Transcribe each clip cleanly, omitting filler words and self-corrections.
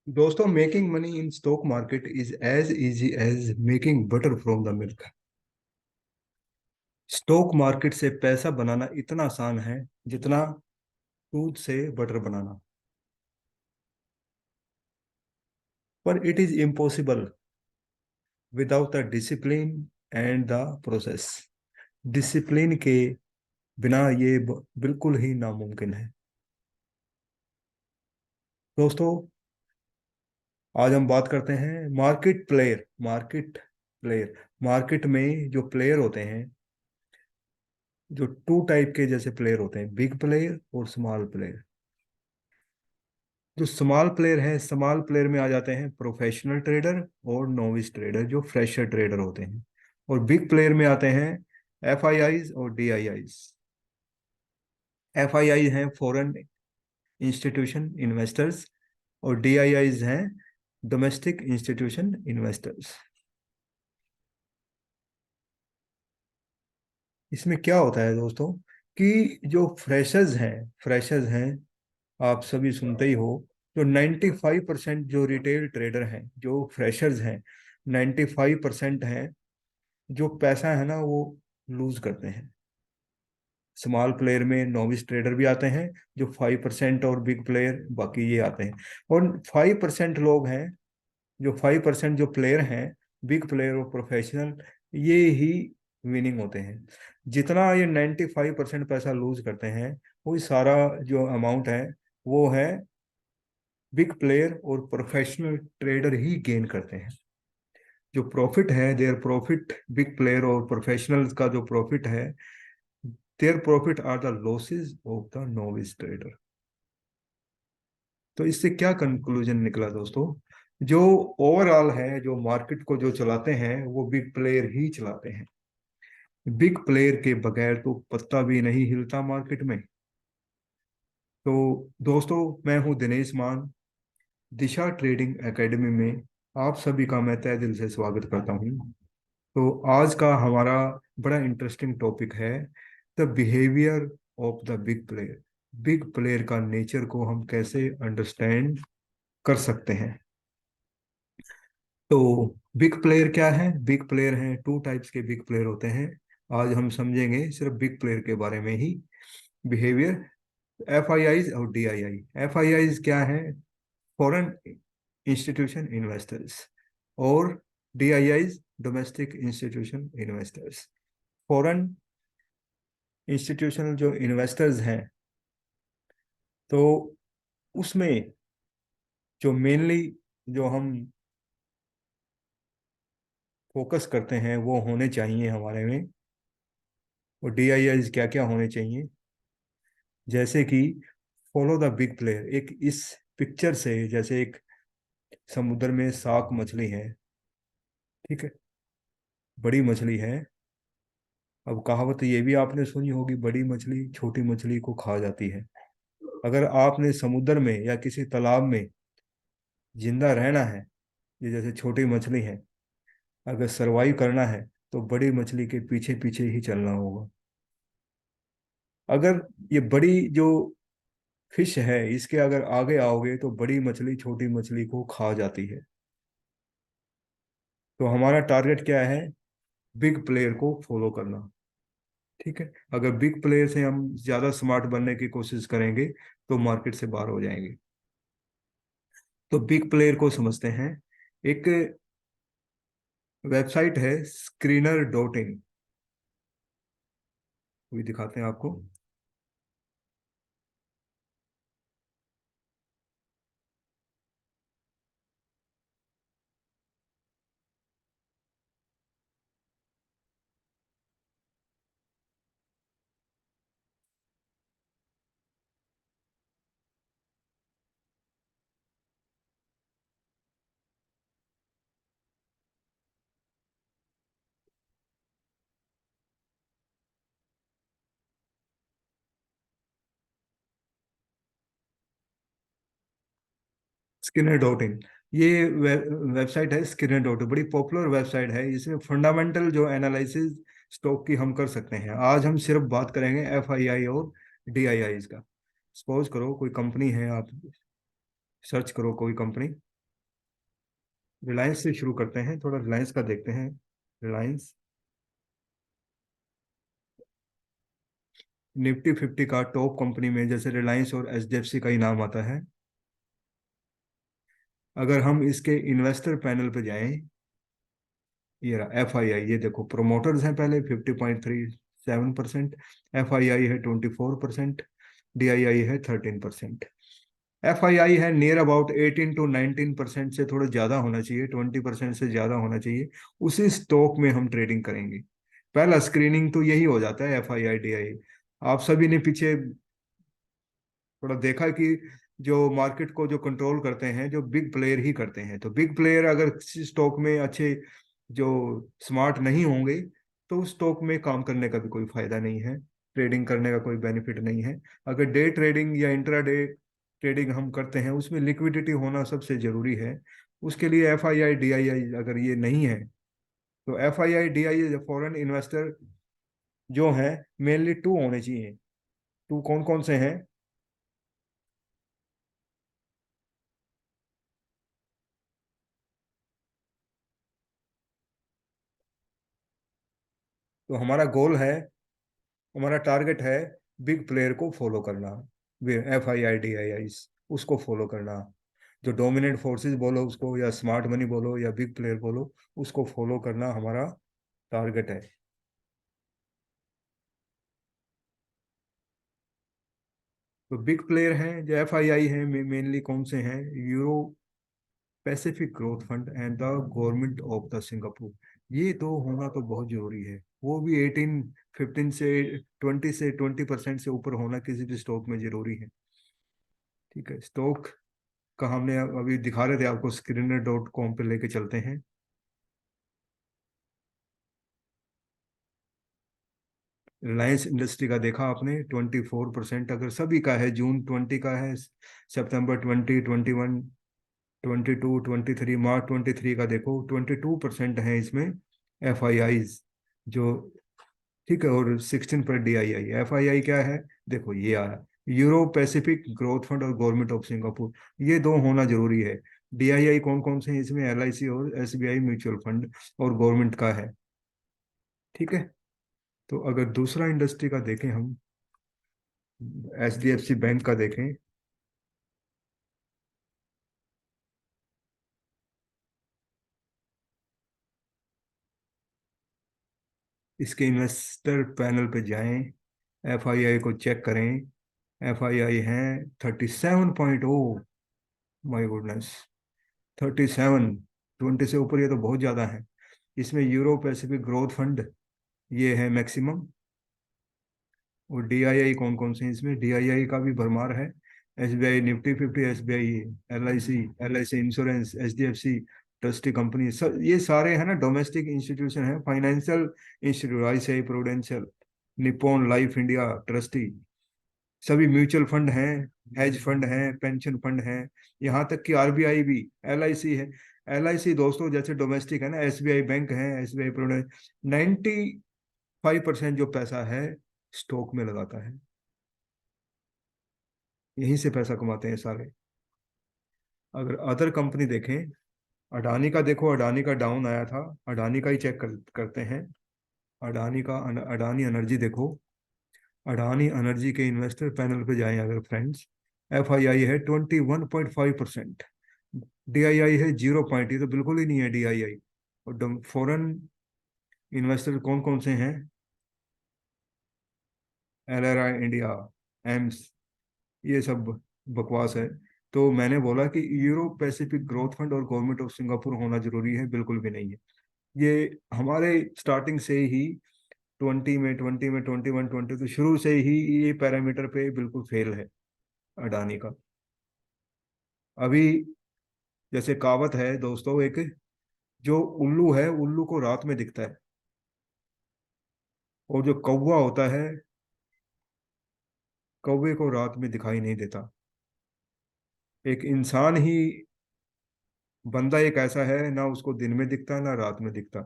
दोस्तों, making money in stock market is as easy as making butter from the milk. Stock market से पैसा बनाना इतना आसान है जितना दूध से बटर बनाना। पर it is impossible without the discipline and the process. Discipline के बिना ये बिल्कुल ही नामुमकिन है। दोस्तों, आज हम बात करते हैं मार्केट प्लेयर। मार्केट में जो प्लेयर होते हैं, जो टू टाइप के जैसे प्लेयर होते हैं, बिग प्लेयर और स्मॉल प्लेयर। जो स्मॉल प्लेयर हैं, स्मॉल प्लेयर में आ जाते हैं प्रोफेशनल ट्रेडर और नोविस ट्रेडर जो फ्रेशर ट्रेडर होते हैं। और बिग प्लेयर में आते हैं एफआईआईज और डीआईआईज। एफआईआई हैं फॉरेन इंस्टीट्यूशन इन्वेस्टर्स और डीआईआईज हैं डोमेस्टिक इंस्टीट्यूशन इन्वेस्टर्स। इसमें क्या होता है दोस्तों कि जो फ्रेशर्स हैं, आप सभी सुनते ही हो। जो 95% जो रिटेल ट्रेडर हैं, जो फ्रेशर्स हैं, 95% हैं जो पैसा है ना वो लूज करते हैं। स्मॉल प्लेयर में नोविस ट्रेडर भी आते हैं जो 5%, और बिग प्लेयर बाकी ये आते हैं। और 5% लोग हैं, जो 5% जो प्लेयर हैं, बिग प्लेयर और प्रोफेशनल, ये ही विनिंग होते हैं। जितना ये 95% पैसा लूज करते हैं, वही सारा जो अमाउंट है वो है बिग प्लेयर और प्रोफेशनल ट्रेडर ही गेन करते हैं। जो प्रॉफिट है, देयर प्रॉफिट, बिग प्लेयर और प्रोफेशनल्स का जो प्रॉफिट है, their profit are the losses of the novice trader. तो इससे क्या कंक्लूजन निकला दोस्तों? जो ओवरऑल है, जो मार्केट को जो चलाते हैं, वो बिग प्लेयर ही चलाते हैं। बिग प्लेयर के बगैर तो पत्ता भी नहीं हिलता मार्केट में। तो दोस्तों, मैं हूं दिनेश मान। दिशा ट्रेडिंग एकेडमी में आप सभी का मैं तहे दिल से स्वागत करता हूं। तो आज का हमारा बड़ा इंटरेस्टिंग टॉपिक है the behaviour of the big player. Big player का नेचर को हम कैसे अंडरस्टैंड कर सकते हैं। तो बिग प्लेयर क्या है? बिग प्लेयर हैं, टू टाइप्स के बिग प्लेयर होते हैं। आज हम समझेंगे सिर्फ बिग प्लेयर के बारे में ही। बिहेवियर, एफआईआईज और डीआईआई। एफआईआईज क्या है? Foreign institution investors. और DIIs domestic institution investors. Foreign institutional जो इन्वेस्टर्स हैं, तो उसमें जो मेनली जो हम फोकस करते हैं वो होने चाहिए हमारे में। और डीआईआईज क्या क्या होने चाहिए? जैसे कि फॉलो द बिग प्लेयर। एक इस पिक्चर से, जैसे एक समुद्र में शार्क मछली है, ठीक है, बड़ी मछली है। अब कहावत ये भी आपने सुनी होगी, बड़ी मछली छोटी मछली को खा जाती है। अगर आपने समुद्र में या किसी तालाब में जिंदा रहना है, ये जैसे छोटी मछली है, अगर सरवाइव करना है तो बड़ी मछली के पीछे पीछे ही चलना होगा। अगर ये बड़ी जो फिश है, इसके अगर आगे आओगे तो बड़ी मछली छोटी मछली को खा जाती है। तो हमारा टारगेट क्या है? बिग प्लेयर को फॉलो करना। ठीक है, अगर बिग प्लेयर से हम ज्यादा स्मार्ट बनने की कोशिश करेंगे तो मार्केट से बाहर हो जाएंगे। तो बिग प्लेयर को समझते हैं। एक वेबसाइट है स्क्रीनर डॉट इन, भी दिखाते हैं आपको। स्किनर डॉट इन, ये वेबसाइट है। स्किनर डॉट इन बड़ी पॉपुलर वेबसाइट है। इसमें फंडामेंटल जो एनालिसिस स्टॉक की हम कर सकते हैं। आज हम सिर्फ बात करेंगे एफआईआई और डीआईआई का। सपोज करो कोई कंपनी है, आप सर्च करो कोई कंपनी। रिलायंस से शुरू करते हैं, थोड़ा रिलायंस का देखते हैं। रिलायंस निफ्टी 50 का टॉप कंपनी में जैसे रिलायंस और एचडीएफसी का ही नाम आता है। अगर हम इसके इन्वेस्टर पैनल पे जाएं, ये रहा एफआईआई, ये देखो प्रोमोटर्स हैं पहले 50.37%, एफआईआई है 24%, डीआईआई है 13%। एफआईआई है नियर अबाउट 18 to 19% से थोड़ा ज़्यादा होना चाहिए, 20% से ज़्यादा होना चाहिए। उसी स्टॉक में हम ट्रेडिंग करेंगे। पहला स्क्रीनिंग तो यही हो जाता है, एफआईआई डीआई। आप सभी ने पीछे थोड़ा देखा कि जो मार्केट को जो कंट्रोल करते हैं जो बिग प्लेयर ही करते हैं, तो बिग प्लेयर अगर किसी स्टॉक में अच्छे जो स्मार्ट नहीं होंगे तो उस स्टॉक में काम करने का भी कोई फायदा नहीं है, ट्रेडिंग करने का कोई बेनिफिट नहीं है। अगर डे ट्रेडिंग या इंट्रा डे ट्रेडिंग हम करते हैं उसमें लिक्विडिटी होना सबसे जरूरी है। उसके लिए F I I D I आई अगर ये नहीं है तो F I I D I I foreign investor जो है मेनली टू होने चाहिए। टू कौन कौन से हैं? तो हमारा गोल है, हमारा टारगेट है बिग प्लेयर को फॉलो करना, F I I D I I उसको फॉलो करना। जो डोमिनेंट फोर्सेस बोलो उसको, या स्मार्ट मनी बोलो, या बिग प्लेयर बोलो, उसको फॉलो करना हमारा टारगेट है। तो बिग प्लेयर हैं जो एफ आई आई है, मेनली कौन से हैं? Euro Pacific growth fund and the government of the Singapore. ये तो होना तो बहुत जरूरी है। वो भी 15 से 20% से ऊपर होना किसी भी स्टॉक में जरूरी है। ठीक है, स्टॉक का हमने अभी दिखा रहे थे आपको, screener.com पे लेके चलते हैं। रिलायंस इंडस्ट्री का देखा आपने 24%, अगर सभी का है, जून 20 का है, सितंबर 20, 21, 22, 23, मार्च 23 का देखो 22% है इसमें एफ आई आईज जो। ठीक है, और 16 पर D I I. F I आई क्या है? देखो ये आया, यूरो पैसिफिक ग्रोथ फंड और गवर्नमेंट ऑफ सिंगापुर, ये दो होना जरूरी है। डी आई आई कौन कौन से हैं इसमें? एल आई सी और S B I mutual fund और गवर्नमेंट का है। ठीक है, तो अगर दूसरा इंडस्ट्री का देखें हम, H D F C bank का देखें। इसके इन्वेस्टर पैनल पे जाएं, एफ आई आई को चेक करें। एफ आई आई है 37.0, माई गुडनेस, 37, 20 से ऊपर, ये तो बहुत ज़्यादा है। इसमें यूरो पैसिफिक ग्रोथ फंड ये है मैक्सिमम। और डीआईआई कौन कौन से हैं इसमें? डीआईआई का भी भरमार है, SBI Nifty 50, SBI, L I C insurance, HDFC trustee company, ये सारे हैं ना डोमेस्टिक इंस्टीट्यूशन है, financial institute, ICI prudential, Nippon life India trustee, सभी म्यूचुअल फंड हैं, हेज फंड हैं, पेंशन फंड हैं, यहाँ तक कि आरबीआई भी, एलआईसी है। एलआईसी दोस्तों जैसे डोमेस्टिक है ना, एसबीआई बैंक है, एसबीआई प्रूडेंस, 95% जो पैसा है स्टॉक में लगाता है, यहीं से पैसा कमाते हैं सारे। अगर अदर कंपनी देखें, अडानी का देखो, अडानी का डाउन आया था, अडानी का ही चेक करते हैं। अडानी का, अडानी एनर्जी देखो, अडानी एनर्जी के इन्वेस्टर पैनल पे जाएं अगर फ्रेंड्स, एफ आई आई है 21.5%, डी आई आई है 0 पॉइंट, ये तो बिल्कुल ही नहीं है डी आई आई। और फॉरेन इन्वेस्टर कौन कौन से हैं? एल आर आई इंडिया, एम्स, ये सब बकवास है। तो मैंने बोला कि यूरो पैसिफिक ग्रोथ फंड और गवर्नमेंट ऑफ सिंगापुर होना जरूरी है, बिल्कुल भी नहीं है। ये हमारे स्टार्टिंग से ही 20 में 21, 22 तो शुरू से ही ये पैरामीटर पे बिल्कुल फेल है अडानी का। अभी जैसे कहावत है दोस्तों एक, जो उल्लू है उल्लू को रात में दिखता है, और जो कौवा होता है कौवे को रात में दिखाई नहीं देता। एक इंसान ही, बंदा एक ऐसा है, ना उसको दिन में दिखता ना रात में दिखता।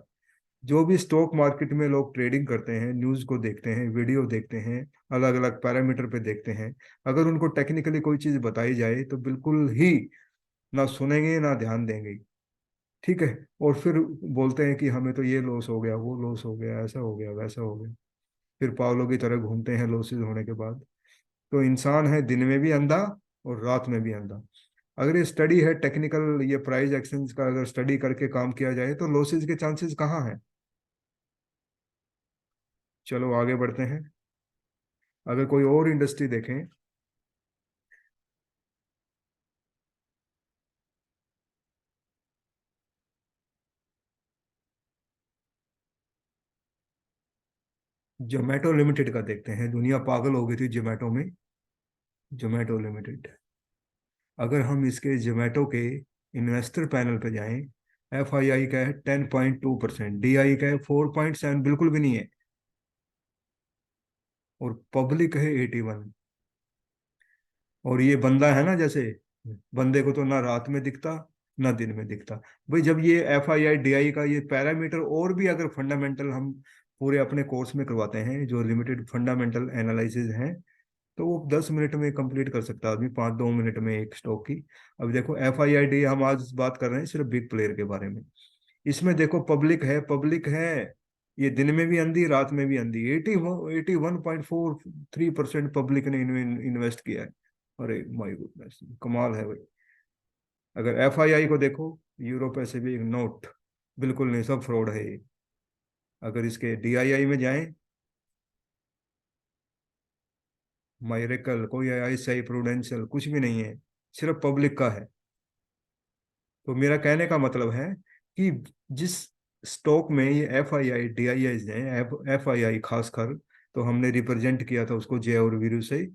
जो भी स्टॉक मार्केट में लोग ट्रेडिंग करते हैं, न्यूज़ को देखते हैं, वीडियो देखते हैं, अलग अलग पैरामीटर पे देखते हैं, अगर उनको टेक्निकली कोई चीज़ बताई जाए तो बिल्कुल ही ना सुनेंगे ना ध्यान देंगे। ठीक है। और फिर बोलते हैं कि हमें तो ये लॉस हो गया, वो लॉस हो गया, ऐसा हो गया, वैसा हो गया। फिर पावलों की तरह घूमते हैं लॉसेस होने के बाद। तो इंसान है दिन में भी अंधा और रात में भी अंधा। अगर ये स्टडी है टेक्निकल, ये प्राइस एक्शंस का अगर स्टडी करके काम किया जाए तो लॉसेस के चांसेस कहाँ हैं। चलो आगे बढ़ते हैं। अगर कोई और इंडस्ट्री देखें। जोमेटो लिमिटेड का देखते हैं, दुनिया पागल हो गई थी जोमेटो में। जोमेटो लिमिटेड, अगर हम इसके जोमेटो के इन्वेस्टर पैनल पे जाएं, एफ आई आई का है 10.2%, डी आई का है 4.7, बिल्कुल भी नहीं है। और पब्लिक है 81। और ये बंदा है ना, जैसे बंदे को तो ना रात में दिखता ना दिन में दिखता। भाई जब ये एफ आई आई डी आई का ये पैरामीटर और भी अगर फंडामेंटल हम पूरे अपने कोर्स में करवाते हैं, जो लिमिटेड फंडामेंटल एनालिसिस हैं, तो वो 10 मिनट में कंप्लीट कर सकता है आदमी, 5-2 मिनट में एक स्टॉक की। अब देखो एफ आई आई डी, हम आज बात कर रहे हैं सिर्फ बिग प्लेयर के बारे में। इसमें देखो पब्लिक है, ये दिन में भी अंधी रात में भी अंधी। 81.43% पब्लिक ने इन्वेस्ट किया है। अरे माय गुडनेस, कमाल है भाई। अगर एफ आई आई को देखो, यूरो पैसिफिक नोट, बिल्कुल नहीं, सब फ्रॉड है ये। अगर इसके डी आई आई में जाएं, मायरेकल, कोई आई सी आई प्रूडेंशियल, कुछ भी नहीं है, सिर्फ पब्लिक का है। तो मेरा कहने का मतलब है कि जिस स्टॉक में ये F I I D I आई हैं, एफ आई आई खासकर, तो हमने रिप्रेजेंट किया था उसको जय और वीरू से।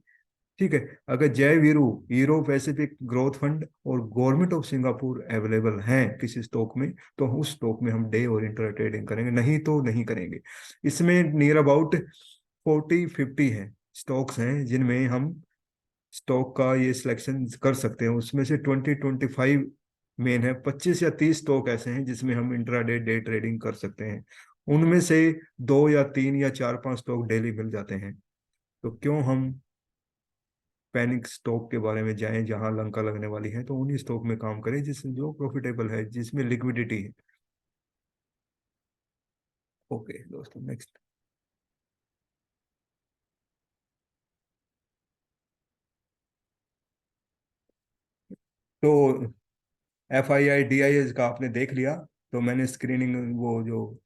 ठीक है। अगर जय Veeru, euro Pacific growth fund और गवर्नमेंट ऑफ सिंगापुर अवेलेबल हैं किसी स्टॉक में, तो उस स्टॉक में हम डे और इंटर ट्रेडिंग करेंगे, नहीं तो नहीं करेंगे। इसमें नियर अबाउट 40-50 हैं स्टॉक्स हैं जिनमें हम स्टॉक का ये सिलेक्शन कर सकते हैं। उसमें से 20-25 मेन है, 25 या 30 स्टॉक ऐसे हैं जिसमें हम इंट्राडे डे ट्रेडिंग कर सकते हैं। उनमें से 2 या 3 या 4-5 स्टॉक डेली मिल जाते हैं। तो क्यों हम पैनिक स्टॉक के बारे में जाएं जहां लंका लगने वाली है। तो उन्हीं स्टॉक में काम करें जिसमें जो प्रॉफिटेबल है, जिसमें लिक्विडिटी है। ओके दोस्तों, नेक्स्ट। तो F I I D I S का आपने देख लिया। तो मैंने स्क्रीनिंग वो जो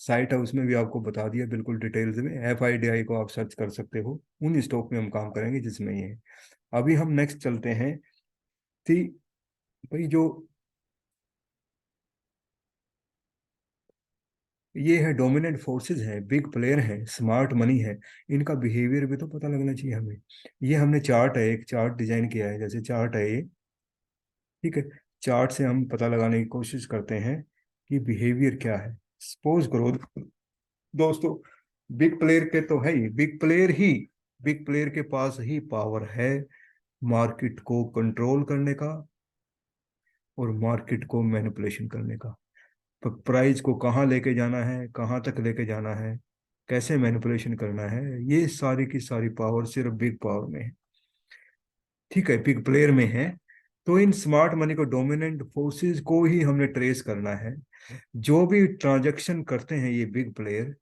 साइट है उसमें भी आपको बता दिया बिल्कुल डिटेल्स में। एफ आई डी आई को आप सर्च कर सकते हो, उन स्टॉक में हम काम करेंगे जिसमें ये है। अभी हम नेक्स्ट चलते हैं। थी भाई जो ये है डोमिनेंट फोर्सेस हैं, बिग प्लेयर हैं, स्मार्ट मनी है, इनका बिहेवियर भी तो पता लगना चाहिए हमें। ये हमने चार्ट है, एक चार्ट डिजाइन किया है, जैसे चार्ट है ये। ठीक है। चार्ट से हम पता लगाने की कोशिश करते हैं कि बिहेवियर क्या है। सपोज करो दोस्तों, बिग प्लेयर के तो है ही, बिग प्लेयर के पास ही पावर है मार्केट को कंट्रोल करने का और मार्केट को मैनिपुलेशन करने का। तो प्राइस को कहाँ लेके जाना है, कहाँ तक लेके जाना है, कैसे मैनिपुलेशन करना है, ये सारी की सारी पावर सिर्फ बिग पावर में है। ठीक है, बिग प्लेयर में है। तो इन स्मार्ट मनी को, डोमिनेंट फोर्सेस को ही हमने ट्रेस करना है। जो भी ट्रांजैक्शन करते हैं ये बिग प्लेयर,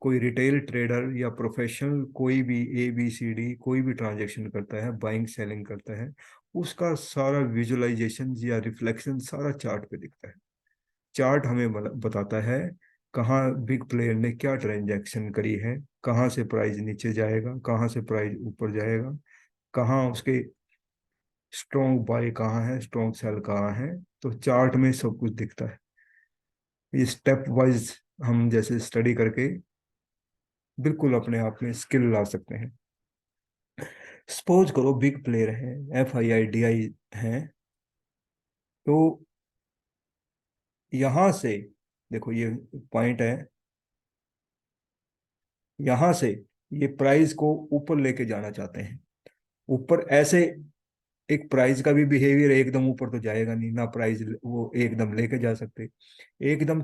कोई रिटेल ट्रेडर या प्रोफेशनल, कोई भी ए बी सी डी कोई भी ट्रांजैक्शन करता है, बाइंग सेलिंग करता है, उसका सारा विजुअलाइजेशन या रिफ्लेक्शन सारा चार्ट पे दिखता है। चार्ट हमें बताता है कहाँ बिग प्लेयर ने क्या ट्रांजैक्शन करी है, कहाँ से प्राइस नीचे जाएगा, कहाँ से प्राइस ऊपर जाएगा, कहाँ उसके स्ट्रॉन्ग बाय कहाँ है, स्ट्रॉन्ग सेल कहाँ है। तो चार्ट में सब कुछ दिखता है। ये स्टेप वाइज हम जैसे स्टडी करके बिल्कुल अपने आप में स्किल ला सकते हैं। सपोज करो बिग प्लेयर है, एफ आई आई डी आई है। तो यहां से देखो ये पॉइंट है, यहां से ये प्राइस को ऊपर लेके जाना चाहते हैं। ऊपर ऐसे, एक प्राइस का भी बिहेवियर एकदम ऊपर तो जाएगा नहीं ना, प्राइस वो एकदम लेके जा सकते एकदम।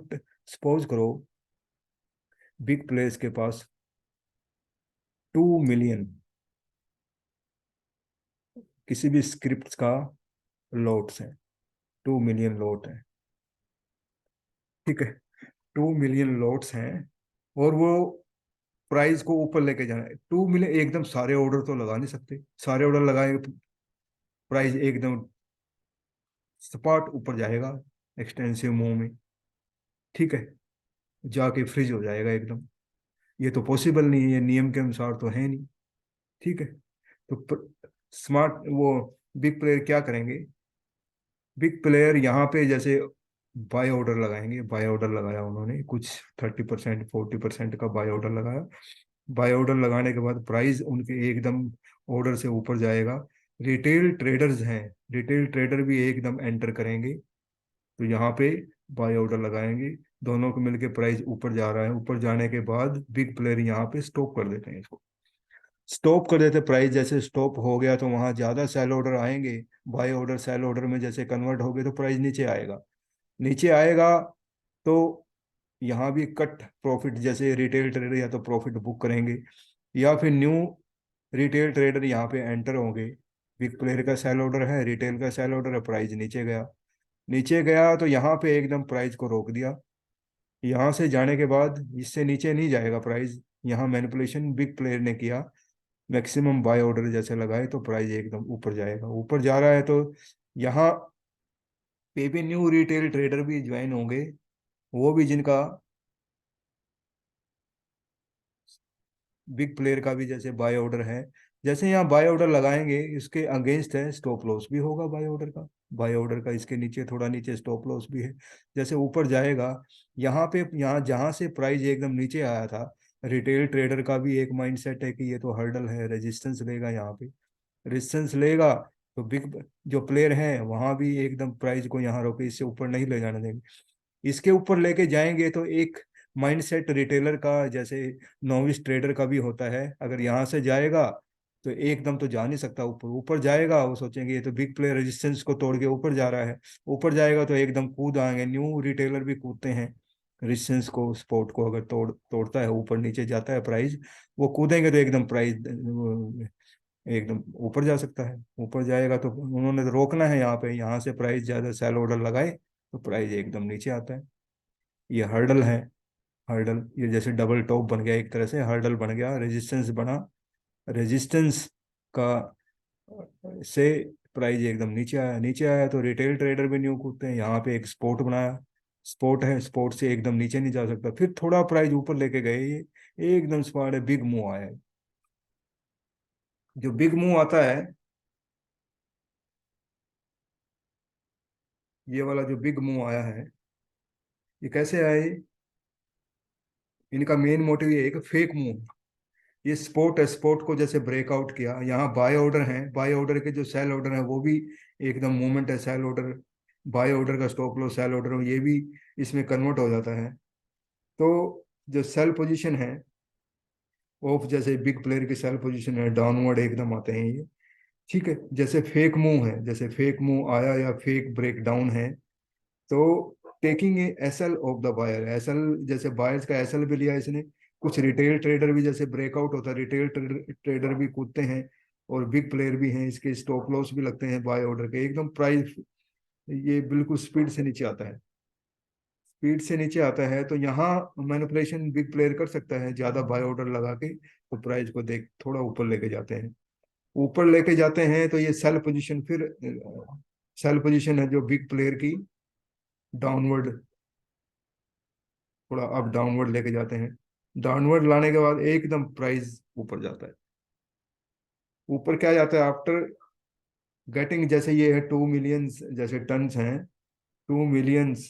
सपोज करो बिग प्लेयर्स के पास 2 मिलियन किसी भी स्क्रिप्ट का लॉट्स है, 2 मिलियन लॉट है, ठीक है। 2 मिलियन लॉट्स हैं, और वो प्राइस को ऊपर लेके जाना है। 2 मिलियन एकदम सारे ऑर्डर तो लगा नहीं सकते, सारे ऑर्डर लगाएंगे तो प्राइस एकदम सपाट ऊपर जाएगा एक्सटेंसिव मूव में, ठीक है, जाके फ्रीज हो जाएगा एकदम। ये तो पॉसिबल नहीं है, ये नियम के अनुसार तो है नहीं, ठीक है। तो स्मार्ट वो बिग प्लेयर क्या करेंगे, बिग प्लेयर यहाँ पे जैसे बाय ऑर्डर लगाएंगे, बाय ऑर्डर लगाया उन्होंने कुछ 30% 40% का बाय ऑर्डर लगाया। बाय ऑर्डर लगाने के बाद प्राइस उनके एकदम ऑर्डर से ऊपर जाएगा। रिटेल ट्रेडर्स हैं, रिटेल ट्रेडर भी एकदम एंटर करेंगे, तो यहाँ पे बाय ऑर्डर लगाएंगे, दोनों को मिलके प्राइस ऊपर जा रहा है। ऊपर जाने के बाद बिग प्लेयर यहाँ पे स्टॉप कर देते हैं इसको, स्टॉप कर देते। प्राइस जैसे स्टॉप हो गया तो वहां ज्यादा सेल ऑर्डर आएंगे, बाय ऑर्डर सेल ऑर्डर में जैसे कन्वर्ट हो गए तो प्राइस नीचे आएगा। नीचे आएगा तो यहाँ भी कट प्रॉफिट, जैसे रिटेल ट्रेडर या तो प्रॉफिट बुक करेंगे, या फिर न्यू रिटेल ट्रेडर यहाँ पे एंटर होंगे। बिग प्लेयर का सेल ऑर्डर है, रिटेल का सेल ऑर्डर है, प्राइस नीचे गया, नीचे गया तो यहाँ पे एकदम प्राइस को रोक दिया। यहाँ से जाने के बाद इससे नीचे नहीं जाएगा प्राइस, यहाँ मैनिपुलेशन बिग प्लेयर ने किया, मैक्सिमम बाय ऑर्डर जैसे लगाए तो प्राइस एकदम ऊपर जाएगा। ऊपर जा रहा है तो यहाँ पे भी न्यू रिटेल ट्रेडर भी ज्वाइन होंगे, वो भी जिनका बिग प्लेयर का भी जैसे बाय ऑर्डर है, जैसे यहाँ बाय ऑर्डर लगाएंगे इसके अगेंस्ट है, स्टॉप लॉस भी होगा बाय ऑर्डर का, बाय ऑर्डर का इसके नीचे थोड़ा नीचे स्टॉप लॉस भी है। जैसे ऊपर जाएगा यहाँ पे, यहाँ जहाँ से प्राइस एकदम नीचे आया था, रिटेल ट्रेडर का भी एक माइंडसेट है कि ये तो हर्डल है, रेजिस्टेंस लेगा यहाँ पे, रेजिस्टेंस लेगा तो बिग जो प्लेयर हैं वहां भी एकदम प्राइस को यहाँ रोके, इससे ऊपर नहीं ले जाने देंगे। इसके ऊपर लेके जाएंगे तो एक माइंडसेट रिटेलर का जैसे नॉविस ट्रेडर का भी होता है, अगर यहाँ से जाएगा तो एकदम तो जा नहीं सकता ऊपर, ऊपर जाएगा वो सोचेंगे ये तो बिग प्लेयर रेजिस्टेंस को तोड़ के ऊपर जा रहा है, ऊपर जाएगा तो एकदम कूद आएंगे। न्यू रिटेलर भी कूदते हैं रेजिस्टेंस को, सपोर्ट को अगर तोड़ता है ऊपर नीचे जाता है प्राइस, वो कूदेंगे तो एकदम प्राइस एकदम ऊपर जा सकता है। ऊपर जाएगा तो उन्होंने तो रोकना है यहाँ पे, यहाँ से प्राइस ज्यादा सेल ऑर्डर लगाए तो प्राइस एकदम नीचे आता है। ये हर्डल है, हर्डल ये जैसे डबल टॉप बन गया, एक तरह से हर्डल बन गया, रेजिस्टेंस बना, रेजिस्टेंस का से प्राइस एकदम नीचे आया, नीचे आया तो रिटेल ट्रेडर भी न्यू कूदते हैं, यहाँ पे एक स्पोर्ट बनाया, स्पोर्ट है, स्पोर्ट से एकदम नीचे नहीं जा सकता, फिर थोड़ा प्राइस ऊपर लेके गए, ये एकदम स्मार्ट है, बिग मूव आया है। जो बिग मूव आता है, ये वाला जो बिग मूव आया है, ये कैसे आया ये, इनका मेन मोटिव ये है कि फेक मूव, ये स्पोर्ट है, स्पोर्ट को जैसे ब्रेकआउट किया, यहाँ बाय ऑर्डर है, बाय ऑर्डर के जो सेल ऑर्डर है वो भी एकदम मूवमेंट है, सेल ऑर्डर बाय ऑर्डर का स्टॉप लॉस सेल ऑर्डर ये भी इसमें कन्वर्ट हो जाता है। तो जो सेल पोजीशन है ऑफ, जैसे बिग प्लेयर की सेल पोजीशन है डाउनवर्ड एकदम आते हैं ये, ठीक है। जैसे फेक मूव है, जैसे फेक मूव आया या फेक ब्रेक डाउन है, तो taking a SL of the buyer, SL जैसे बायर्स का एसएल भी लिया इसने। कुछ रिटेल ट्रेडर भी जैसे ब्रेकआउट होता है, रिटेल ट्रेडर भी कूदते हैं, और बिग प्लेयर भी हैं, इसके स्टॉप लॉस भी लगते हैं बाय ऑर्डर के, एकदम प्राइस ये बिल्कुल स्पीड से नीचे आता है, स्पीड से नीचे आता है। तो यहाँ मैनिपुलेशन बिग प्लेयर कर सकता है, ज्यादा बाय ऑर्डर लगा के तो प्राइस को देख थोड़ा ऊपर लेके जाते हैं। ऊपर लेके जाते हैं तो ये सेल पोजीशन, फिर सेल पोजीशन है जो बिग प्लेयर की, डाउनवर्ड, थोड़ा अप डाउनवर्ड लेके जाते हैं, डाउनवर्ड लाने के बाद एकदम प्राइस ऊपर जाता है। ऊपर क्या जाता है आफ्टर गेटिंग, जैसे ये है 2 मिलियंस जैसे टन्स हैं, 2 मिलियंस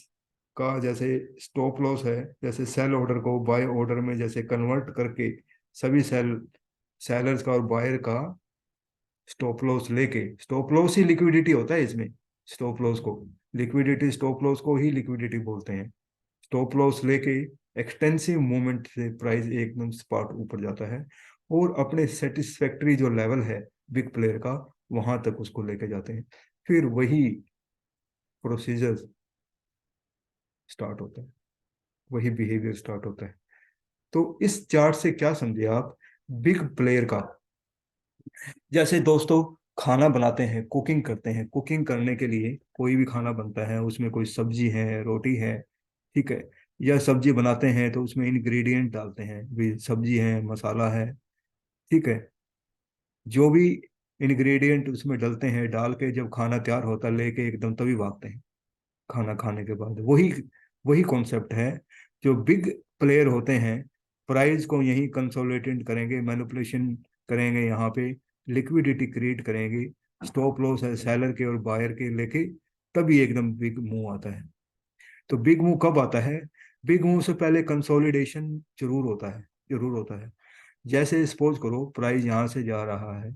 का जैसे स्टॉप लॉस है, जैसे सेल ऑर्डर को बाय ऑर्डर में जैसे कन्वर्ट करके सभी सेलर्स का और बायर का स्टॉप लॉस लेके, स्टॉप लॉस ही लिक्विडिटी होता है इसमें, स्टॉप लॉस को लिक्विडिटी, स्टॉप लॉस को ही लिक्विडिटी बोलते हैं। स्टॉप लॉस लेके एक्सटेंसिव मूवमेंट से प्राइस एकदम स्पाट ऊपर जाता है, और अपने सेटिस्फैक्ट्री जो लेवल है बिग प्लेयर का वहां तक उसको लेके जाते हैं, फिर वही प्रोसीजर स्टार्ट होता है, वही बिहेवियर स्टार्ट होता है। तो इस चार्ट से क्या समझे आप, बिग प्लेयर का, जैसे दोस्तों खाना बनाते हैं, कुकिंग करते हैं, कुकिंग करने के लिए कोई भी खाना बनता है, उसमें कोई सब्जी है, रोटी है, ठीक है, या सब्जी बनाते हैं तो उसमें इंग्रेडिएंट डालते हैं, भी सब्जी है, मसाला है, ठीक है, जो भी इंग्रेडिएंट उसमें डलते हैं, डाल के जब खाना तैयार होता है लेके एकदम तभी भागते हैं खाना खाने के बाद। वही वही कॉन्सेप्ट है। जो बिग प्लेयर होते हैं, प्राइस को यही कंसोलिडेट करेंगे, मैनिपुलेशन करेंगे, यहाँ पे लिक्विडिटी क्रिएट करेंगे, स्टॉप लॉस है सेलर के और बायर के लेके, तभी एकदम बिग मूव आता है। तो बिग मूव कब आता है? बिग मूव से पहले कंसोलिडेशन जरूर होता है, जरूर होता है। जैसे सपोज करो प्राइस यहाँ से जा रहा है,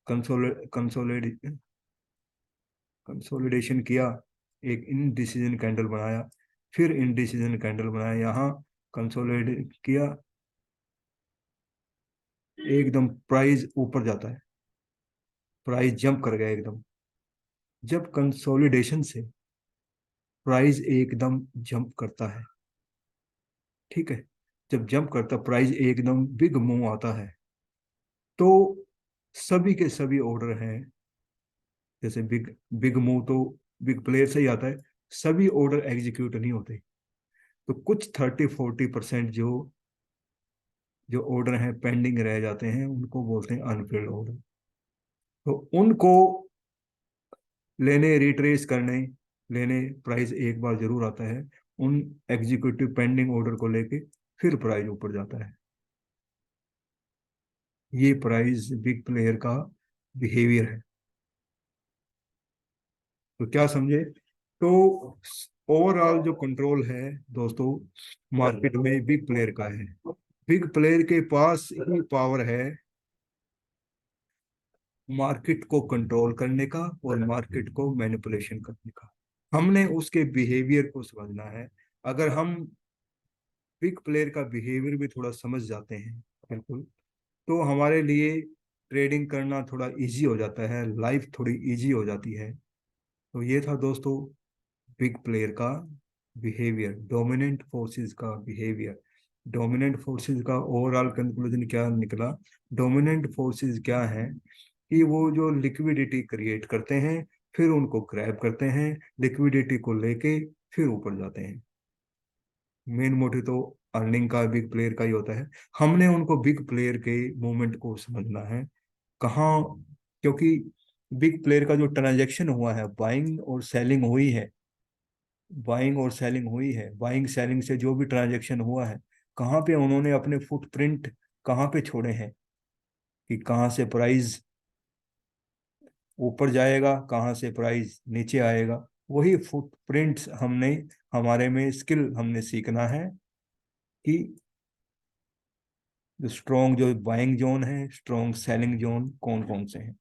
कंसोलिड कंसोलिडेशन किया, एक इन डिसीजन कैंडल बनाया, फिर इन डिसीजन कैंडल बनाया, यहाँ कंसोलिडेट किया, एकदम प्राइस ऊपर जाता है, प्राइस जंप कर गया एकदम। जब कंसोलिडेशन से प्राइस एकदम जंप करता है, ठीक है, जब जंप करता प्राइस एकदम बिग मूव आता है, तो सभी के सभी ऑर्डर हैं, जैसे बिग बिग मूव तो बिग प्लेयर से ही आता है, सभी ऑर्डर एग्जीक्यूट नहीं होते। तो कुछ 30-40% जो ऑर्डर हैं पेंडिंग रह जाते हैं, उनको बोलते हैं अनफिल्ड ऑर्डर। तो उनको लेने, रिट्रेस करने, लेने प्राइस एक बार जरूर आता है, उन एग्जीक्यूटिव पेंडिंग ऑर्डर को लेके फिर प्राइस ऊपर जाता है। ये प्राइस बिग प्लेयर का बिहेवियर है। तो क्या समझे? तो ओवरऑल जो कंट्रोल है दोस्तों मार्केट में बिग प्लेयर का है। बिग प्लेयर के पास ही पावर है मार्केट को कंट्रोल करने का और मार्केट को मैनिपुलेशन करने का। हमने उसके बिहेवियर को समझना है। अगर हम बिग प्लेयर का बिहेवियर भी थोड़ा समझ जाते हैं, बिल्कुल, तो हमारे लिए ट्रेडिंग करना थोड़ा इजी हो जाता है, लाइफ थोड़ी इजी हो जाती है। तो ये था दोस्तों बिग प्लेयर का बिहेवियर, डोमिनेंट फोर्सेस का बिहेवियर। डोमिनेंट फोर्सेस का ओवरऑल कंक्लूजन क्या निकला? डोमिनेंट फोर्सेस क्या है कि वो जो लिक्विडिटी क्रिएट करते हैं, फिर उनको ग्रैब करते हैं, लिक्विडिटी को लेके फिर ऊपर जाते हैं। मेन मोटिव तो अर्निंग का बिग प्लेयर का ही होता है। हमने उनको बिग प्लेयर के मूवमेंट को समझना है कहाँ, क्योंकि बिग प्लेयर का जो ट्रांजैक्शन हुआ है, बाइंग और सेलिंग हुई है, बाइंग और सेलिंग हुई है, बाइंग सेलिंग से जो भी ट्रांजैक्शन हुआ है, कहाँ पे उन्होंने अपने फुटप्रिंट कहाँ पे छोड़े हैं, कि कहाँ से प्राइस ऊपर जाएगा, कहाँ से प्राइस नीचे आएगा। वही फुटप्रिंट्स हमने, हमारे में स्किल हमने सीखना है कि जो स्ट्रॉन्ग जो बाइंग जोन है, स्ट्रॉन्ग सेलिंग जोन कौन कौन से हैं।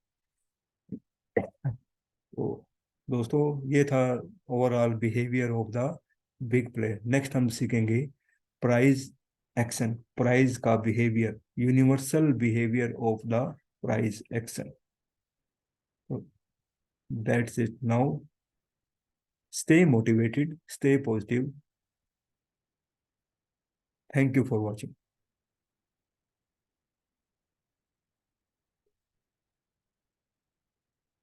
तो दोस्तों ये था overall behaviour of the big player. Next हम सीखेंगे प्राइस एक्शन, प्राइस का behaviour, universal behaviour of the price action. That's it now. Stay motivated, stay positive. Thank you for watching.